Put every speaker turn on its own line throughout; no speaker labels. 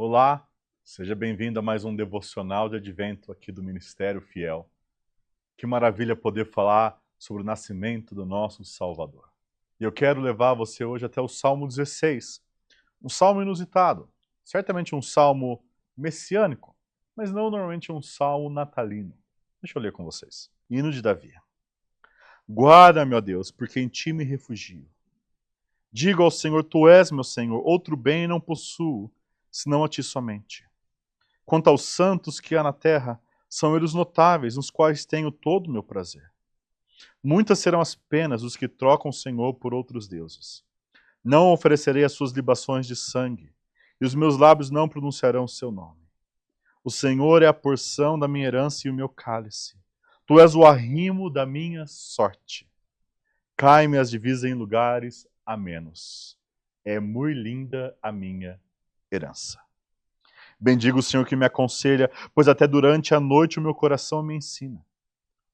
Olá, seja bem-vindo a mais um devocional de advento aqui do Ministério Fiel. Que maravilha poder falar sobre o nascimento do nosso Salvador. E eu quero levar você hoje até o Salmo 16, um salmo inusitado, certamente um salmo messiânico, mas não normalmente um salmo natalino. Deixa eu ler com vocês. Hino de Davi. Guarda-me, ó Deus, porque em ti me refugio. Digo ao Senhor, tu és meu Senhor, outro bem não possuo, senão a ti somente. Quanto aos santos que há na terra, são eles notáveis, nos quais tenho todo o meu prazer. Muitas serão as penas dos que trocam o Senhor por outros deuses. Não oferecerei as suas libações de sangue, e os meus lábios não pronunciarão o seu nome. O Senhor é a porção da minha herança e o meu cálice. Tu és o arrimo da minha sorte. Cai-me as divisas em lugares amenos. É muito linda a minha herança. Bendigo o Senhor que me aconselha, pois até durante a noite o meu coração me ensina.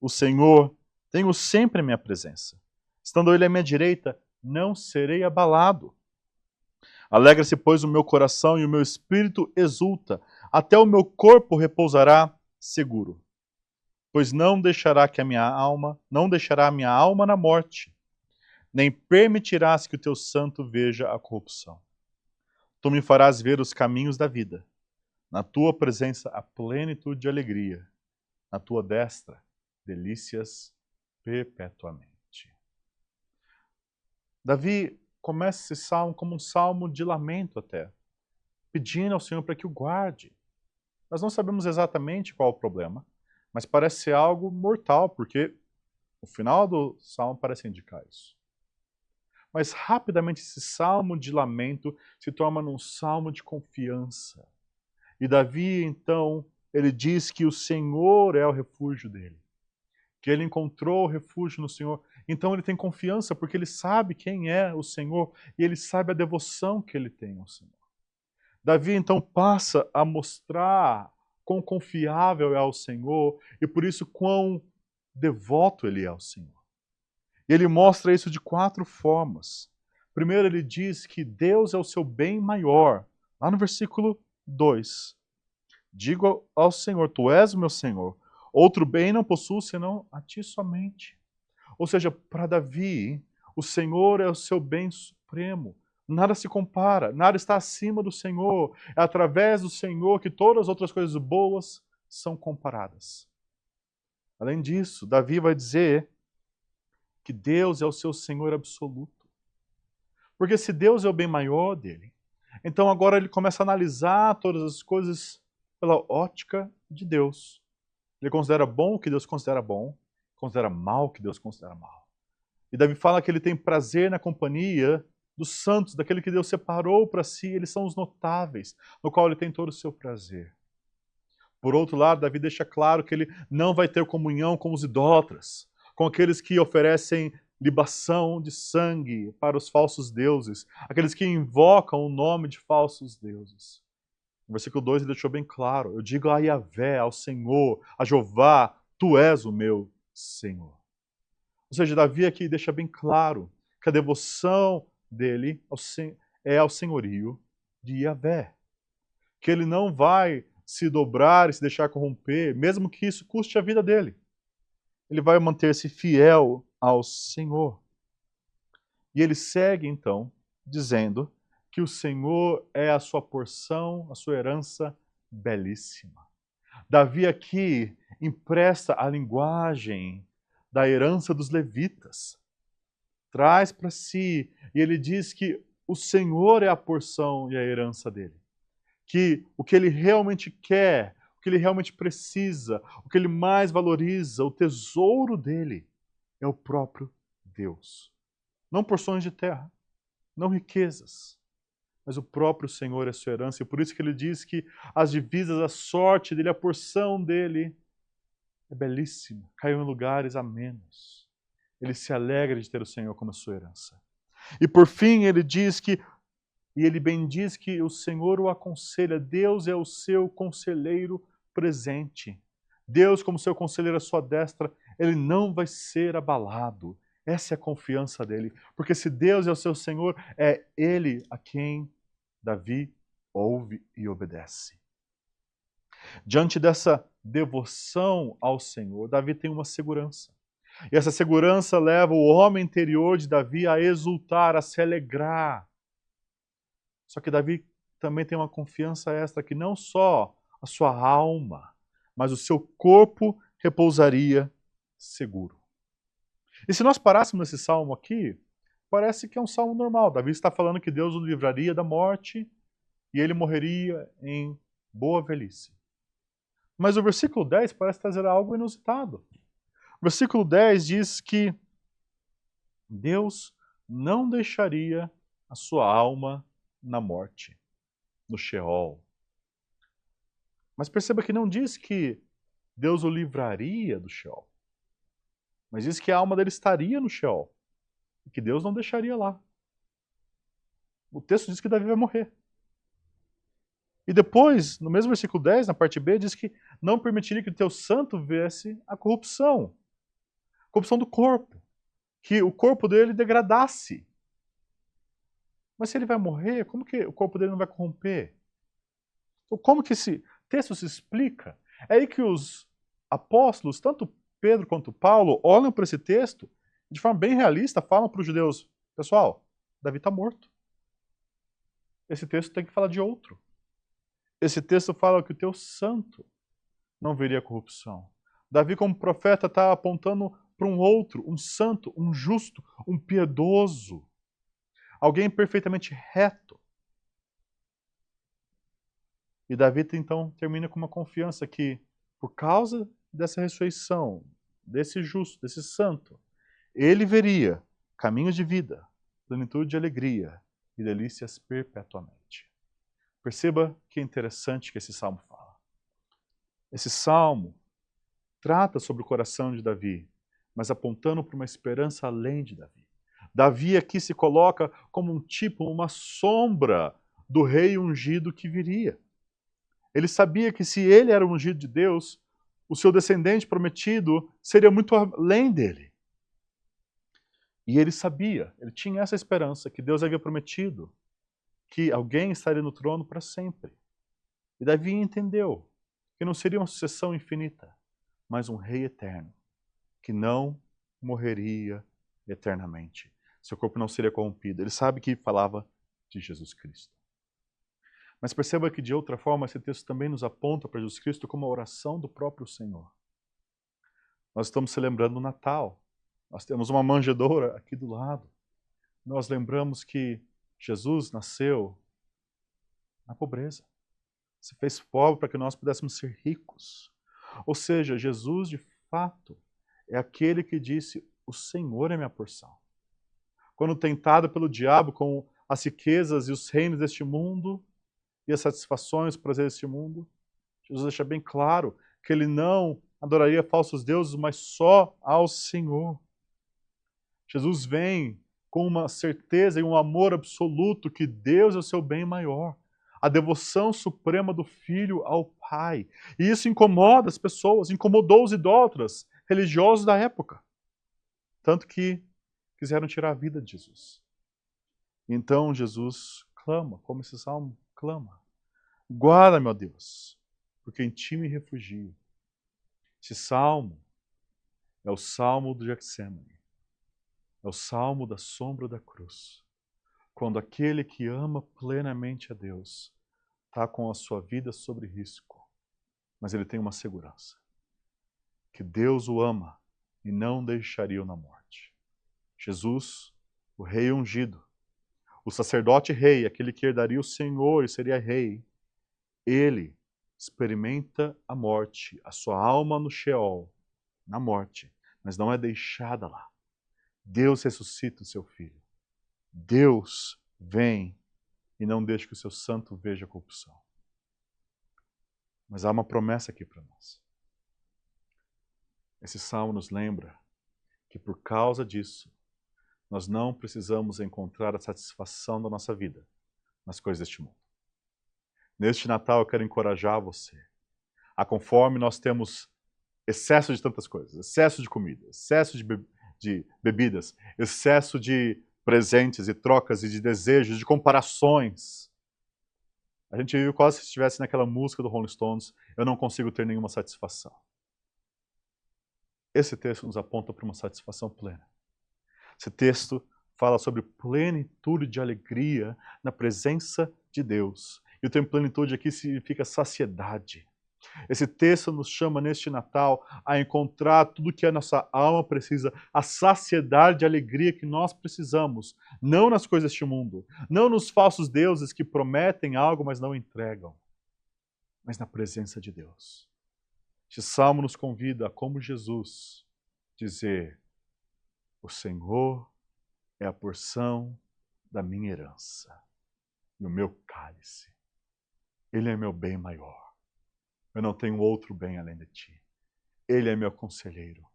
O Senhor, tenho sempre a minha presença. Estando Ele à minha direita, não serei abalado. Alegra-se, pois, o meu coração e o meu espírito exulta. Até o meu corpo repousará seguro. Pois não deixará a minha alma na morte, nem permitirás que o teu santo veja a corrupção. Tu me farás ver os caminhos da vida. Na tua presença há plenitude de alegria. Na tua destra, delícias perpetuamente. Davi começa esse salmo como um salmo de lamento até, pedindo ao Senhor para que o guarde. Nós não sabemos exatamente qual é o problema, mas parece ser algo mortal, porque o final do salmo parece indicar isso. Mas rapidamente esse salmo de lamento se torna num salmo de confiança. E Davi, então, ele diz que o Senhor é o refúgio dele, que ele encontrou refúgio no Senhor. Então ele tem confiança porque ele sabe quem é o Senhor e ele sabe a devoção que ele tem ao Senhor. Davi então passa a mostrar quão confiável é ao Senhor e por isso quão devoto ele é ao Senhor. E ele mostra isso de 4 formas. Primeiro ele diz que Deus é o seu bem maior. Lá no versículo 2. Digo ao Senhor, tu és o meu Senhor. Outro bem não possuo senão a ti somente. Ou seja, para Davi, o Senhor é o seu bem supremo. Nada se compara, nada está acima do Senhor. É através do Senhor que todas as outras coisas boas são comparadas. Além disso, Davi vai dizer que Deus é o seu Senhor absoluto. Porque se Deus é o bem maior dele, então agora ele começa a analisar todas as coisas pela ótica de Deus. Ele considera bom o que Deus considera bom, considera mal o que Deus considera mal. E Davi fala que ele tem prazer na companhia dos santos, daquele que Deus separou para si, eles são os notáveis, no qual ele tem todo o seu prazer. Por outro lado, Davi deixa claro que ele não vai ter comunhão com os idólatras, com aqueles que oferecem libação de sangue para os falsos deuses, aqueles que invocam o nome de falsos deuses. No versículo 2 ele deixou bem claro: eu digo a Yahvé, ao Senhor, a Jeová, tu és o meu Senhor. Ou seja, Davi aqui deixa bem claro que a devoção dele é ao senhorio de Yahvé. Que ele não vai se dobrar e se deixar corromper, mesmo que isso custe a vida dele. Ele vai manter-se fiel ao Senhor. E ele segue, então, dizendo que o Senhor é a sua porção, a sua herança belíssima. Davi aqui empresta a linguagem da herança dos levitas. Traz para si, e ele diz que o Senhor é a porção e a herança dele. Que o que ele realmente quer, o que ele realmente precisa, o que ele mais valoriza, o tesouro dele, é o próprio Deus. Não porções de terra, não riquezas, mas o próprio Senhor é sua herança. E por isso que ele diz que as divisas, a sorte dele, a porção dele é belíssima, caiu em lugares amenos. Ele se alegra de ter o Senhor como sua herança. E por fim ele diz que, e ele bem diz que o Senhor o aconselha, Deus é o seu conselheiro presente. Deus, como seu conselheiro à sua destra, ele não vai ser abalado. Essa é a confiança dele. Porque se Deus é o seu Senhor, é ele a quem Davi ouve e obedece. Diante dessa devoção ao Senhor, Davi tem uma segurança. E essa segurança leva o homem interior de Davi a exultar, a se alegrar. Só que Davi também tem uma confiança extra que não só a sua alma, mas o seu corpo repousaria seguro. E se nós parássemos nesse salmo aqui, parece que é um salmo normal. Davi está falando que Deus o livraria da morte e ele morreria em boa velhice. Mas o versículo 10 parece trazer algo inusitado. O versículo 10 diz que Deus não deixaria a sua alma na morte, no Sheol. Mas perceba que não diz que Deus o livraria do Sheol, mas diz que a alma dele estaria no Sheol e que Deus não deixaria lá. O texto diz que Davi vai morrer. E depois, no mesmo versículo 10, na parte B, diz que não permitiria que o teu santo visse a corrupção do corpo, que o corpo dele degradasse. Mas se ele vai morrer, como que o corpo dele não vai corromper? Então, como que esse texto se explica? É aí que os apóstolos, tanto Pedro quanto Paulo, olham para esse texto de forma bem realista, falam para os judeus, pessoal, Davi está morto. Esse texto tem que falar de outro. Esse texto fala que o teu santo não veria corrupção. Davi, como profeta, está apontando para um outro, um santo, um justo, um piedoso. Alguém perfeitamente reto. E Davi, então, termina com uma confiança que, por causa dessa ressurreição, desse justo, desse santo, ele veria caminhos de vida, plenitude de alegria e delícias perpetuamente. Perceba que é interessante que esse salmo fala. Esse salmo trata sobre o coração de Davi, mas apontando para uma esperança além de Davi. Davi aqui se coloca como um tipo, uma sombra do rei ungido que viria. Ele sabia que se ele era o ungido de Deus, o seu descendente prometido seria muito além dele. E ele sabia, ele tinha essa esperança que Deus havia prometido que alguém estaria no trono para sempre. E Davi entendeu que não seria uma sucessão infinita, mas um rei eterno, que não morreria eternamente. Seu corpo não seria corrompido. Ele sabe que falava de Jesus Cristo. Mas perceba que, de outra forma, esse texto também nos aponta para Jesus Cristo como a oração do próprio Senhor. Nós estamos celebrando o Natal. Nós temos uma manjedoura aqui do lado. Nós lembramos que Jesus nasceu na pobreza. Se fez pobre para que nós pudéssemos ser ricos. Ou seja, Jesus, de fato, é aquele que disse, o Senhor é minha porção. Quando tentado pelo diabo com as riquezas e os reinos deste mundo, e as satisfações, os prazeres deste mundo, Jesus deixa bem claro que ele não adoraria falsos deuses, mas só ao Senhor. Jesus vem com uma certeza e um amor absoluto que Deus é o seu bem maior. A devoção suprema do Filho ao Pai. E isso incomoda as pessoas, incomodou os idólatras religiosos da época. Tanto que quiseram tirar a vida de Jesus. Então Jesus clama, como esse salmo clama. Guarda, meu Deus, porque em ti me refugio. Esse salmo é o salmo do Getsemane. É o salmo da sombra da cruz. Quando aquele que ama plenamente a Deus está com a sua vida sob risco, mas ele tem uma segurança. Que Deus o ama e não deixaria-o na morte. Jesus, o rei ungido, o sacerdote rei, aquele que herdaria o Senhor e seria rei, ele experimenta a morte, a sua alma no Sheol, na morte, mas não é deixada lá. Deus ressuscita o seu filho. Deus vem e não deixa que o seu santo veja a corrupção. Mas há uma promessa aqui para nós. Esse salmo nos lembra que por causa disso, nós não precisamos encontrar a satisfação da nossa vida nas coisas deste mundo. Neste Natal eu quero encorajar você. Conforme nós temos excesso de tantas coisas, excesso de comida, excesso de bebidas, excesso de presentes e trocas e de desejos, de comparações, A gente vive quase se estivesse naquela música do Rolling Stones, eu não consigo ter nenhuma satisfação. Esse texto nos aponta para uma satisfação plena. Esse texto fala sobre plenitude de alegria na presença de Deus. E o termo plenitude aqui significa saciedade. Esse texto nos chama neste Natal a encontrar tudo que a nossa alma precisa, a saciedade de alegria que nós precisamos, não nas coisas deste mundo, não nos falsos deuses que prometem algo, mas não entregam, mas na presença de Deus. Este salmo nos convida a, como Jesus, dizer: o Senhor é a porção da minha herança e o meu cálice. Ele é meu bem maior. Eu não tenho outro bem além de ti. Ele é meu conselheiro.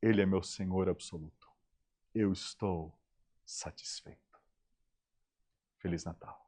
Ele é meu Senhor absoluto. Eu estou satisfeito. Feliz Natal.